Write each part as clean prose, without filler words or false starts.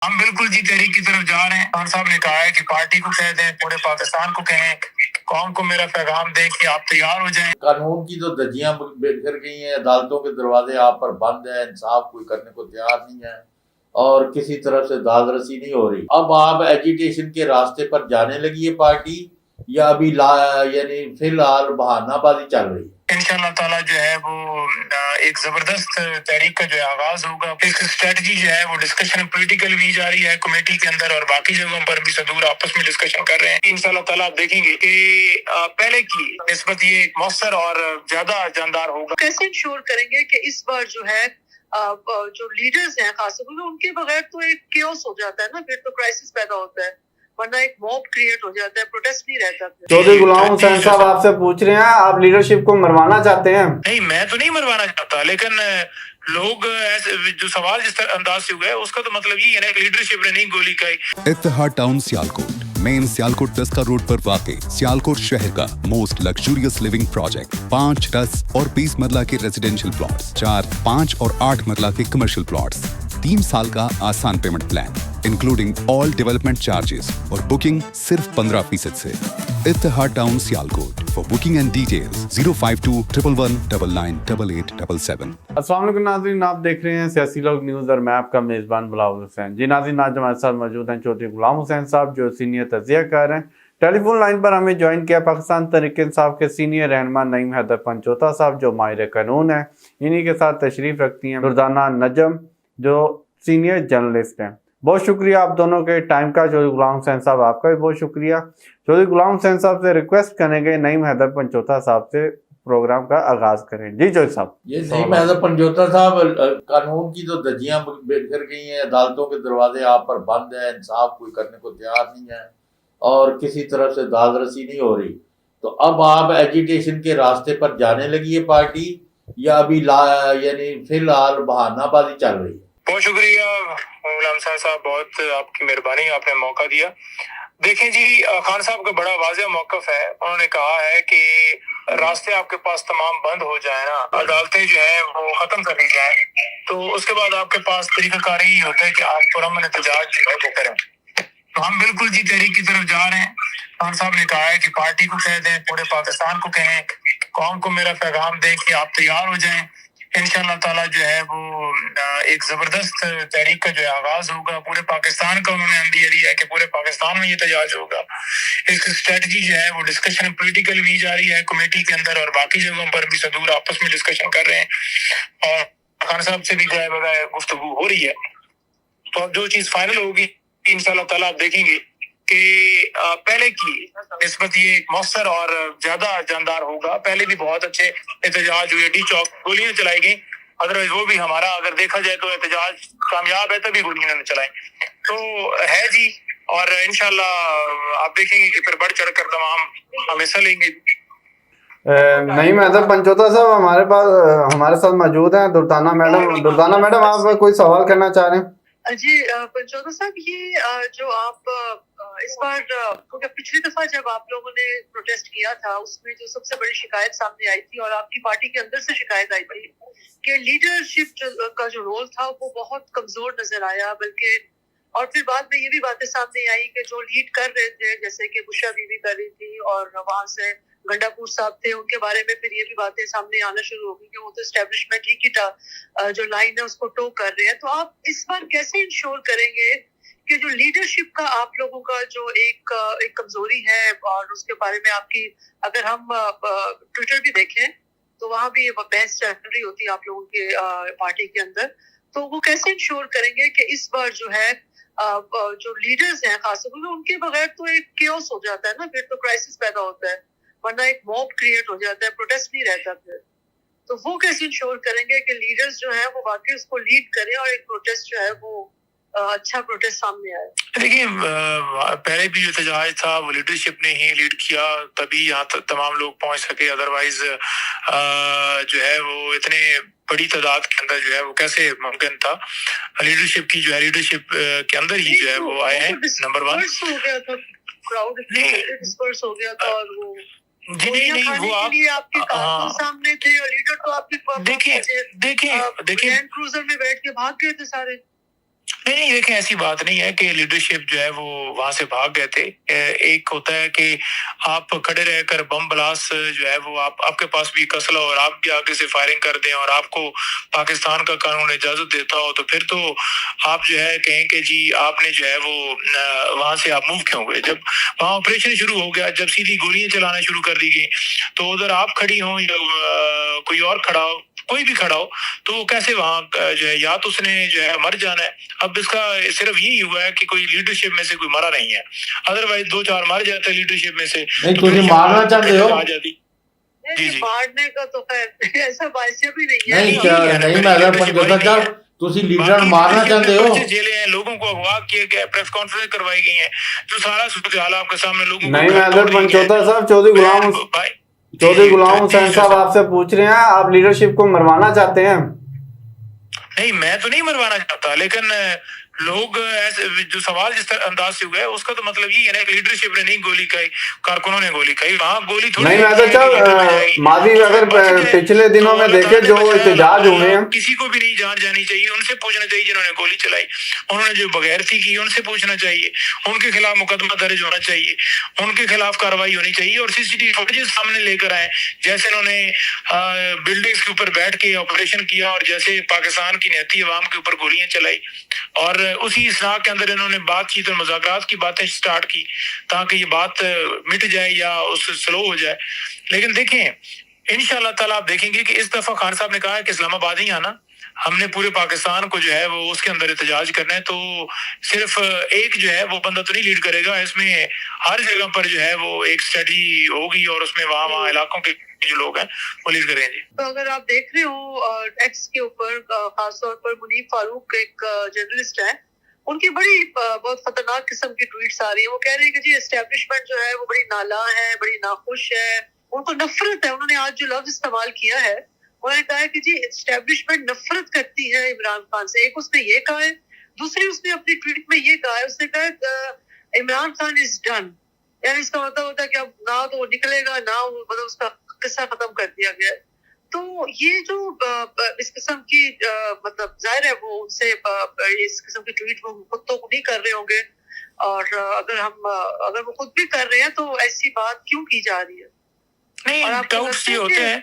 ہم بالکل جی تحریک کی طرف جا رہے ہیں. خان صاحب نے کہا ہے کہ پارٹی کو کہہ دیں, پورے پاکستان کو کہیں, قوم کو میرا پیغام دیں کہ آپ تیار ہو جائیں. قانون کی تو دھجیاں بکھر گئی ہیں, عدالتوں کے دروازے آپ پر بند ہیں, انصاف کوئی کرنے کو تیار نہیں ہے اور کسی طرف سے داد رسی نہیں ہو رہی. اب آپ ایجیٹیشن کے راستے پر جانے لگی ہے پارٹی, یا ابھی یعنی فی الحال بہانہ بازی چل رہی ہے؟ انشاءاللہ تعالیٰ جو ہے وہ ایک زبردست تحریک کا جو ہے آغاز ہوگا. ایک اسٹریٹجی جو ہے وہ ڈسکشن پولیٹیکل بھی جاری ہے کمیٹی کے اندر, اور باقی جگہوں پر بھی صدور آپس میں ڈسکشن کر رہے ہیں. انشاءاللہ تعالیٰ آپ دیکھیں گے کہ پہلے کی نسبت یہ مؤثر اور زیادہ جاندار ہوگا. کیسے انشور کریں گے کہ اس بار جو ہے جو لیڈرز ہیں خاص طور پر ان کے بغیر تو ایک کیوس ہو جاتا ہے نا, پھر تو کرائسس پیدا ہوتا ہے, ورنہ ایک موب کریٹ ہو جاتا ہے, پروٹیسٹ نہیں رہتا. چودھری غلام حسین صاحب آپ سے پوچھ رہے ہیں, آپ لیڈرشپ کو مروانا چاہتے ہیں؟ نہیں, میں تو نہیں مروانا چاہتا, لیکن لوگ جو سوال جس طرح انداز سے ہوا ہے اس کا تو مطلب یہ ہے نا کہ لیڈرشپ نے نہیں گولی کھائی. اتحاد ٹاؤن سیالکوٹ, مین سیالکوٹ دسکا روڈ پر واقع سیالکوٹ شہر کا موسٹ لگژریس لیونگ پروجیکٹ. 5, 10 اور 20 مرلہ کے ریزیڈینشل پلاٹس, 4, 5 اور 8 مرلہ کے کمرشل پلاٹس. 3 سال کا آسان payment plan including all development charges, اور بکنگ صرف 15% سے. اتحاد town Sialkot. For booking and details 05211998877. السلام علیکم ناظرین, آپ دیکھ رہے ہیں سیاسی لوگ نیوز اور میں آپ کا میزبان بلاول حسین. جی ناظرین, آج ہمارے ساتھ موجود ہیں چودھری غلام حسین صاحب جو سینئر تجزیہ کار ہیں. ٹیلی فون لائن پر ہمیں جوائن کیا پاکستان تحریک انصاف کے سینئر رہنما نعیم حیدر پنجوتا صاحب جو ماہر قانون ہیں. انہی کے ساتھ تشریف رکھتی ہیں دردانہ نجم جو سینئر جرنلسٹ ہیں. بہت شکریہ آپ دونوں کے ٹائم کا. چودھری غلام حسین صاحب آپ کا بھی بہت شکریہ. چودھری غلام حسین صاحب سے ریکویسٹ کریں گے نعیم حیدر پنجوتا صاحب سے پروگرام کا آغاز کریں. جی چودھری صاحب. یہ نعیم حیدر پنجوتا صاحب, قانون کی تو دھجیاں بکھر گئی ہیں, عدالتوں کے دروازے آپ پر بند ہیں, انصاف کوئی کرنے کو تیار نہیں ہے اور کسی طرف سے داد رسی نہیں ہو رہی. تو اب آپ ایجیٹیشن کے راستے پر جانے لگی ہے پارٹی, یا ابھی یعنی فی الحال بہانہ بازی چل رہی ہے؟ بہت شکریہ غلام صاحب, بہت آپ کی مہربانی, آپ نے موقع دیا. دیکھیں جی, خان صاحب کا بڑا واضح موقف ہے. انہوں نے کہا ہے کہ راستے آپ کے پاس تمام بند ہو جائیں نا, عدالتیں جو ہیں وہ ختم کر دی جائیں, تو اس کے بعد آپ کے پاس طریقہ کار ہی ہوتا ہے کہ آپ پرامن احتجاج جو ہے وہ کریں. تو ہم بالکل جی تحریک کی طرف جا رہے ہیں. خان صاحب نے کہا ہے کہ پارٹی کو کہہ دیں, پورے پاکستان کو کہیں, قوم کو میرا پیغام دیں کہ آپ تیار ہو جائیں. انشاءاللہ تعالیٰ جو ہے وہ ایک زبردست تحریک کا جو ہے آغاز ہوگا. پورے پاکستان کا انہوں نے اندیا دیا ہے کہ پورے پاکستان میں یہ احتجاج ہوگا. ایک اسٹریٹجی جو ہے وہ ڈسکشن پولیٹیکل بھی جاری ہے کمیٹی کے اندر, اور باقی جگہوں پر بھی صدور آپس میں ڈسکشن کر رہے ہیں, اور خان صاحب سے بھی جو ہے بغیر گفتگو ہو رہی ہے. تو اب جو چیز فائنل ہوگی انشاءاللہ تعالیٰ آپ دیکھیں گے کہ پہلے کی نسبت یہ مؤثر اور زیادہ جاندار ہوگا. پہلے بھی بہت اچھے احتجاج ہوئے, ڈی چوک گولیاں چلائی گئیں, ادروائز وہ بھی ہمارا اگر دیکھا جائے تو احتجاج کامیاب ہے, تبھی گولیاں نہ چلائیں. تو ہے جی, اور انشاءاللہ آپ دیکھیں گے کہ پھر بڑھ چڑھ کر تمام ہم حصہ لیں گے. نعیم حیدر پنجوتا صاحب ہمارے ساتھ موجود ہیں. دردانہ میڈم آپ کوئی سوال کرنا چاہ رہے ہیں؟ جی پنجوتا صاحب, یہ جو آپ اس بار پچھلی دفعہ جب آپ لوگوں نے پروٹیسٹ کیا تھا اس میں جو سب سے بڑی شکایت سامنے آئی تھی, اور آپ کی پارٹی کے اندر سے شکایت آئی تھی کہ لیڈرشپ کا جو رول تھا وہ بہت کمزور نظر آیا, بلکہ اور پھر بعد میں یہ بھی باتیں سامنے آئی کہ جو لیڈ کر رہے تھے جیسے کہ بشرا بی بی کر رہی تھی, اور وہاں سے گنڈا پور صاحب تھے, ان کے بارے میں پھر یہ بھی باتیں سامنے آنا شروع ہو گئی کہ وہ تو اسٹیبلشمنٹ ہی کی جو لائن ہے اس کو ٹو کر رہے ہیں. تو آپ اس بار کیسے انشور کریں گے کہ جو لیڈرشپ کا آپ لوگوں کا جو ایک کمزوری ہے, اور اس کے بارے میں آپ کی اگر ہم ٹویٹر بھی دیکھیں تو وہاں بھی یہ بحث چل رہی ہوتی ہے آپ لوگوں کے پارٹی کے اندر, تو وہ کیسے انشور کریں گے کہ اس بار جو ہے جو لیڈرز ہیں خاص طور پر ان کے بغیر تو ایک کیوس ہو جاتا ہے نا, پھر تو کرائسس پیدا ہوتا ہے, ورنہ ایک موب کریٹ ہو جاتا ہے, پروٹیسٹ نہیں رہتا پھر. تو وہ کیسے انشور کریں گے کہ لیڈرز جو ہیں وہ واقعی اس کو لیڈ کریں اور ایک پروٹیسٹ جو ہے وہ اچھا پروٹیسٹ سامنے آئے؟ دیکھیے, پہلے بھی جو احتجاج تھا وہ لیڈرشپ نے ہی لیڈ کیا, تبھی یہاں تک تمام لوگ پہنچ سکے. ادروائز جو ہے وہ اتنے بڑی تعداد کے اندر جو ہے وہ کیسے ممکن تھا. لیڈرشپ کی جو ہے لیڈرشپ کے اندر ہی جو ہے وہ آئے ہیں. نمبر 1 ہو گیا تھا, کراؤڈ ڈسپرس ہو گیا تھا, اور وہ نہیں وہ آپ کے کارکن سامنے تھے, اور لیڈر تو آپ کے دیکھیں لینڈ کروزر میں بیٹھ کے بھاگ گئے تھے سارے. नहीं, देखें ऐसी बात नहीं है कि लीडरशिप जो है वो वहां से भाग गए थे। एक होता है कि आप खड़े रहकर बम ब्लास्ट जो है वो आपके पास भी कसला और आप भी आगे से फायरिंग कर दें और आपको पाकिस्तान का कानून इजाजत देता हो, तो फिर तो आप जो है कहें कि जी आपने जो है वो वहां से आप मूव क्यों हुए। जब वहां ऑपरेशन शुरू हो गया, जब सीधी गोलियां चलाना शुरू कर दी गई, तो उधर आप खड़ी हो या कोई और खड़ा हो, कोई भी खड़ा हो, तो वो कैसे वहां जो है या तो उसने जो है मर जाना है। अब इसका सिर्फ यही हुआ है कि कोई लीडरशिप में से कोई मरा नहीं है, अदरवाइज 2-4 मर जाते लीडरशिप में से। नहीं तुझे मारना चाहते हो? आ जाती जी जी मारने का तो खैर ऐसा बाइसिया भी नहीं है। नहीं मैं अगर पंजोता साहब ਤੁਸੀਂ ਲੀਡਰ ਮਾਰਨਾ ਚਾਹੁੰਦੇ ਹੋ? जेले हैं, लोगों को अगवा किया गया, प्रेस कॉन्फ्रेंस करवाई गई है, जो सारा सूरत-ए-हाल आपके सामने लोगों को नहीं महदर पंचोता साहब, चौधरी गुलाम हुसैन साहब आपसे पूछ रहे हैं, आप लीडरशिप को मरवाना चाहते हैं? नहीं, मैं तो नहीं मरवाना चाहता, लेकिन लोग ऐसे जो सवाल जिस अंदाज से हुआ है उसका तो मतलब यही है ना कि लीडरशिप ने नहीं गोली खाई, कारकुनों ने गोली खाई। वहाँ गोली थोड़ी नहीं महदर साहब, माजी अगर पिछले दिनों में देखे जो एहतजाज हुए हैं, किसी को भी नहीं जान जानी चाहिए, उनसे पूछना चाहिए जिन्होंने गोली चलाई, उन्होंने जो बगैरती की उनसे पूछना चाहिए, उनके खिलाफ मुकदमा दर्ज होना चाहिए, उनके खिलाफ कार्रवाई होनी चाहिए और सीसीटीवी फुटेज सामने लेकर आए। जैसे उन्होंने बिल्डिंग्स के ऊपर बैठ के ऑपरेशन किया और जैसे पाकिस्तान की नियति अवाम के ऊपर गोलियां चलाई और उसी इसना के अंदर इन्होंने बातचीत और मुज़ाकरात की बातें स्टार्ट की ताकि ये बात मिट जाए या उससे स्लो हो जाए। लेकिन देखें इंशाअल्लाह ताला आप देखेंगे कि इस दफा खान साहब ने कहा है कि इस्लामाबाद ही आना, हमने पूरे पाकिस्तान को जो है वो उसके अंदर एहतजाज करना है। तो सिर्फ एक जो है वो बंदा तो नहीं लीड करेगा, इसमें हर जगह पर जो है वो एक स्ट्रेटजी होगी और उसमें वहाँ इलाकों के जो लोग हैं वो लीड करेंगे। तो अगर आप देख रहे हो एक्स के ऊपर खासतौर पर मुनीब फारूक एक जर्नलिस्ट है, उनकी बड़ी बहुत खतरनाक किस्म की ट्वीट्स आ रही है। वो कह रहे हैं कि जी एस्टेब्लिशमेंट जो है वो बड़ी नाला है, बड़ी नाखुश है, उनको नफरत है। उन्होंने आज जो लफ्ज इस्तेमाल किया है, उन्होंने कहा है कि जी एस्टेब्लिशमेंट नफरत करती है इमरान खान से। एक उसने ये कहा है, दूसरी उसने अपनी ट्वीट में ये कहा है, उसने कहा इमरान खान इज डन, यानी इसका मतलब होता है कि अब ना तो वो निकलेगा ना वो, मतलब उसका किस्सा खत्म कर दिया गया है। तो ये जो इस किस्म की मतलब जाहिर है वो उनसे इस किस्म की ट्वीट वो खुद तो नहीं कर रहे होंगे, और अगर वो खुद भी कर रहे हैं तो ऐसी बात क्यों की जा रही है? नहीं, टाउट्स ये होते हैं,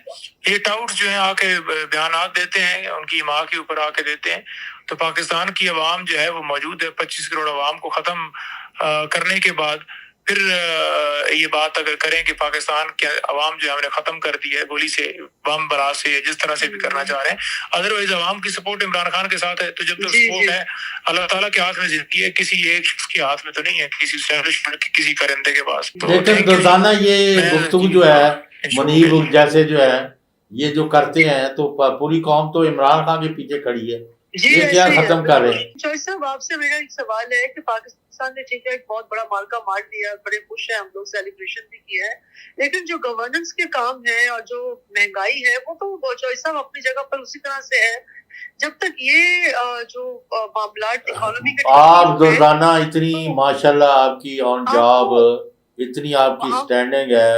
ये टाउट्स जो है आके बयानात देते हैं, उनकी माँ के ऊपर आके देते हैं। तो पाकिस्तान की अवाम जो है वो मौजूद है, 25 करोड़ अवाम को ख़त्म करने के बाद फिर ये बात अगर करें कि पाकिस्तान के अवाम जो है हमने ख़त्म कर दी है गोली से, बम बरा से, जिस तरह से भी करना चाह रहे हैं, अदरवाइज अवाम की सपोर्ट इमरान खान के साथ है। तो जब तक सपोर्ट है अल्लाह ताला के हाथ में जिंदगी है, किसी एक शख्स के हाथ में तो नहीं है, किसी एस्टैब्लिशमेंट के किसी परिंदे के पास। लेकिन दोस्ताना ये गुफ्तगू जो है मुनीब जैसे जो है ये जो करते हैं तो पूरी कौम तो इमरान खान के पीछे खड़ी है, ये क्या खत्म कर रहे हैं? चौधरी साहब आपसे मेरा एक सवाल है कि पाकिस्तान ने ठीक है एक बहुत बड़ा मार्का मार दिया, बड़े खुश हैं हम लोग, सेलिब्रेशन भी किया है, लेकिन जो गवर्नेंस के काम है और जो महंगाई है वो तो चौधरी साहब अपनी जगह पर उसी तरह से है। जब तक ये जो मामला इकोनॉमी के आप दोस्ताना इतनी माशाल्लाह आपकी ऑन जॉब, इतनी आपकी स्टैंडिंग है,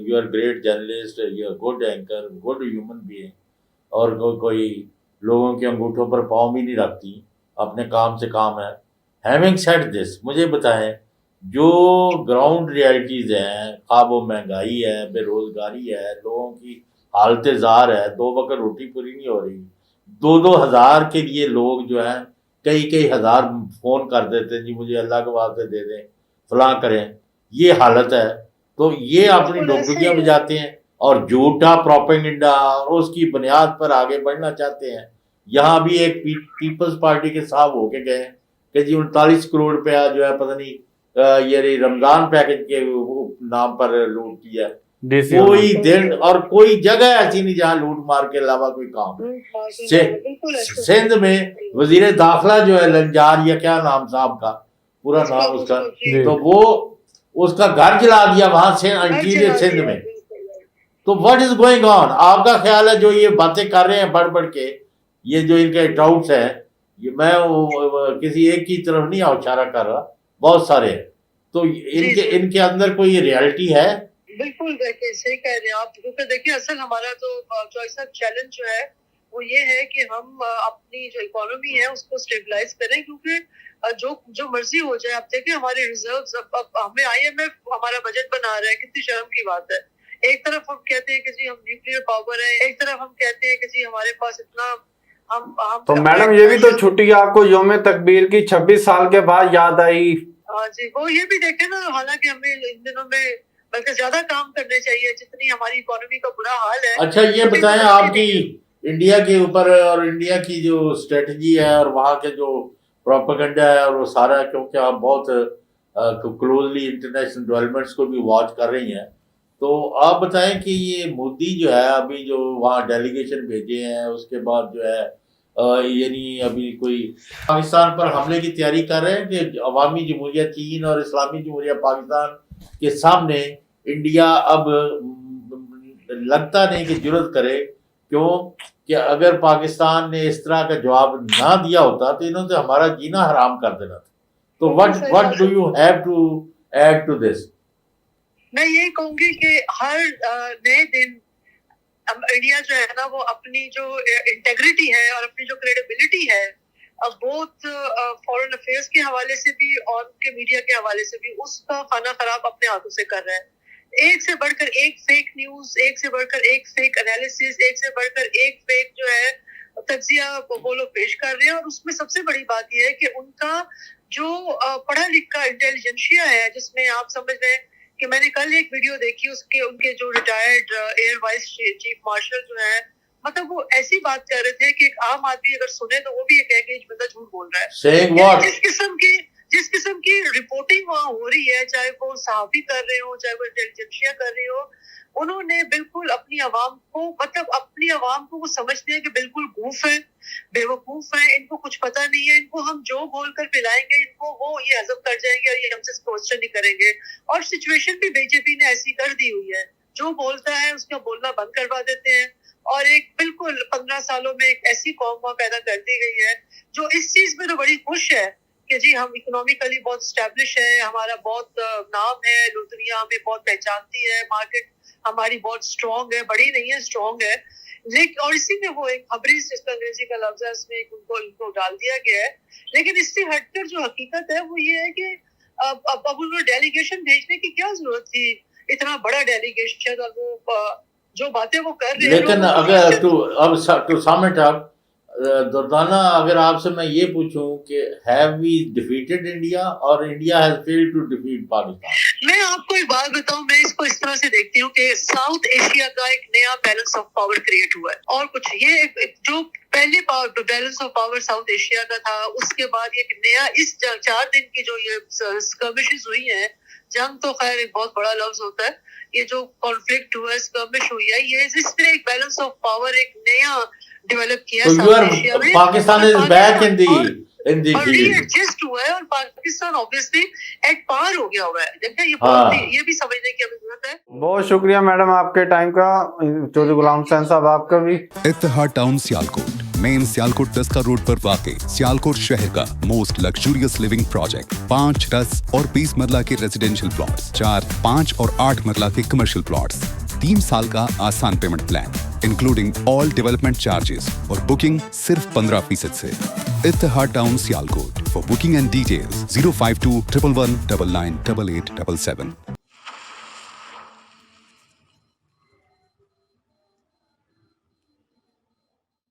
you are great journalist, you are good anchor, good human being, और कोई लोगों के अंगूठों पर पाँव भी नहीं रखती, अपने काम से काम है। हैविंग सेड दिस, मुझे बताएं जो ग्राउंड रियलिटीज़ हैं, ख्वाब वो महंगाई है, बेरोज़गारी है, लोगों की हालत ज़ार है, 2 वक्त रोटी पूरी नहीं हो रही, 2-2 हज़ार के लिए लोग जो हैं कई हज़ार फ़ोन कर देते हैं जी मुझे अल्लाह के वास्ते दे दें, फलां करें, ये हालत है। तो ये अपनी डुगडुगियाँ बजाते हैं और झूठा प्रोपेगेंडा और उसकी बुनियाद पर आगे बढ़ना चाहते हैं। यहाँ भी एक पीपल्स पार्टी के साहब होके गए कि जी 39 करोड़ रुपया जो है पता नहीं ये रमजान पैकेज के नाम पर लूट किया। कोई दिन और कोई जगह ऐसी नहीं जहाँ लूट मार के अलावा कोई काम है। सिंध में वजीर दाखिला जो है लंजार या क्या नाम साहब का पूरा नाम उसका, तो वो उसका घर जला दिया वहां से इंटीरियर सिंध में। तो व्हाट इज गोइंग ऑन? आपका ख्याल है जो ये बातें कर रहे हैं बढ़ बढ़ के, ये जो इनके डाउट्स हैं, ये मैं किसी एक की तरफ नहीं इशारा कर रहा, बहुत सारे हैं, तो इनके अंदर कोई रियलिटी है? बिल्कुल देखिए सही कह रहे हैं आप, क्योंकि देखिए असल हमारा तो चॉइस ऑफ चैलेंज जो है वो ये है कि हम अपनी जो इकोनॉमी है उसको स्टेबलाइज करें, क्योंकि जो मर्जी हो जाए, आप देखिए हमारे रिजर्व्स, अब हमें IMF हमारा बजट बना रहा है, कितनी शर्म की बात है। एक तरफ हम कहते हैं कि जी हम न्यूक्लियर पावर है, एक तरफ हम कहते हैं कि जी हमारे पास इतना हम तो मैडम ये भी तो छुट्टी आपको यौम तकबीर की 26 साल के बाद याद आई। हाँ जी, वो ये भी देखे ना, हालांकि हमें इन दिनों में बल्कि ज्यादा काम करने चाहिए, जितनी हमारी इकोनॉमी का बुरा हाल है। अच्छा ये बताएं, आपकी इंडिया के ऊपर और इंडिया की जो स्ट्रेटजी है और वहाँ के जो प्रोपेगेंडा है और वो सारा, क्योंकि आप बहुत क्लोजली इंटरनेशनल डेवलपमेंट्स को भी वॉच कर रही हैं, तो आप बताएं कि ये मोदी जो है अभी जो वहाँ डेलीगेशन भेजे हैं, उसके बाद जो है यानी अभी कोई पाकिस्तान पर हमले की तैयारी कर रहे हैं कि अवामी जमहूरियत चीन और इस्लामी जमहूरियत पाकिस्तान के सामने इंडिया अब लगता नहीं कि जुर्रत करे, क्यों कि अगर पाकिस्तान ने इस तरह का जवाब ना दिया होता तो इन्होंने तो हमारा जीना हराम कर देना था। तो what do you have to add to this? मैं ये कहूंगी कि हर नए दिन इंडिया जो है ना, वो अपनी जो इंटेग्रिटी है और अपनी जो क्रेडिबिलिटी है, बोथ फॉरेन अफेयर्स के हवाले से भी और उनके मीडिया के हवाले से भी, उसका खाना खराब अपने हाथों से कर रहा है। एक से बढ़कर एक फेक न्यूज, एक से बढ़कर एक फेक एनालिसिस, एक से बढ़कर एक फेक जो है तज्जिया वो लोग पेश कर रहे हैं। और उसमें सबसे बड़ी बात यह है कि उनका जो पढ़ा लिखा इंटेलिजेंशिया है, जिसमें आप समझ रहे हैं कि मैंने कल एक वीडियो देखी, उसके उनके जो retired air vice chief marshal जो है, मतलब वो ऐसी बात कर रहे थे कि एक आम आदमी अगर सुने तो वो भी ये कहे कि बंदा झूठ बोल रहा है। जिस किस्म की रिपोर्टिंग वहाँ हो रही है, चाहे वो सहाफी कर रहे हो, चाहे वो इंटेलिजेंशिया कर रहे हो, उन्होंने बिल्कुल अपनी आवाम को, मतलब अपनी आवाम को वो समझते हैं कि बिल्कुल गूफ है, बेवकूफ है, इनको कुछ पता नहीं है, इनको हम जो बोलकर पिलाएंगे इनको वो ये हजम कर जाएंगे और ये हमसे क्वेश्चन नहीं करेंगे। और सिचुएशन भी बीजेपी ने ऐसी कर दी हुई है, जो बोलता है उसका बोलना बंद करवा देते हैं। और एक बिल्कुल 15 सालों में एक ऐसी कौम वहाँ पैदा कर दी गई है जो इस चीज में तो बड़ी खुश है कि जी हम इकोनॉमिकली बहुत स्टैब्लिश है, हमारा बहुत नाम है, लोग दुनिया हमें बहुत पहचानती है, मार्केट हमारी बहुत स्ट्रॉन्ग है, बड़ी नहीं है स्ट्रॉन्ग है। लेकिन और इसी में वो एक खबरीज, जिसका अंग्रेजी का लफ्ज है, उसमें उनको डाल दिया गया है। लेकिन इससे हटकर जो हकीकत है वो ये है कि अब उनको डेलीगेशन भेजने की क्या जरूरत थी, इतना बड़ा डेलीगेशन, और वो जो बातें वो कर रहे हैं। लेकिन अगर to sum it up, Durdana, अगर आपसे मैं ये पूछूं कि हैव वी डिफीटेड इंडिया और India has failed to defeat Pakistan? मैं आपको एक बात बताऊं, मैं इसको इस तरह से देखती हूँ कि साउथ एशिया का एक नया बैलेंस ऑफ पावर क्रिएट हुआ है। और कुछ ये जो पहले balance of power south Asia का था, उसके बाद ये नया इस 4 दिन की जो ये स्कर्मिशेस हुई है, जंग तो खैर एक बहुत बड़ा लफ्ज होता है, ये जो कॉन्फ्लिक्ट हुआ, स्कर्मिश हुई है, ये इसने एक बैलेंस ऑफ पावर एक नया डेवलप किया साउथ एशिया में। Pakistan is back in the readjust हुआ है और पाकिस्तान ऑब्वियसली एट पार हो गया हुआ है। देखिए ये भी समझने की हमें जरूरत है। बहुत शुक्रिया मैडम आपके टाइम का। चौधरी गुलाम हुसैन साहब आपका भी। इत्तेहाद टाउन सियालकोट, मेन सियालकोट 10 का रोड पर वाक़ सियालकोट शहर का मोस्ट लग्जूरियस लिविंग प्रोजेक्ट, 5, 10 और 20 मरला के रेजिडेंशियल प्लॉट्स, 4, 5 और 8 मरला के कमर्शियल प्लॉट्स, 3 साल का आसान payment plan including all development charges और बुकिंग सिर्फ 15% से। Ittehad town Sialkot. For booking and details 052 111 99 8877।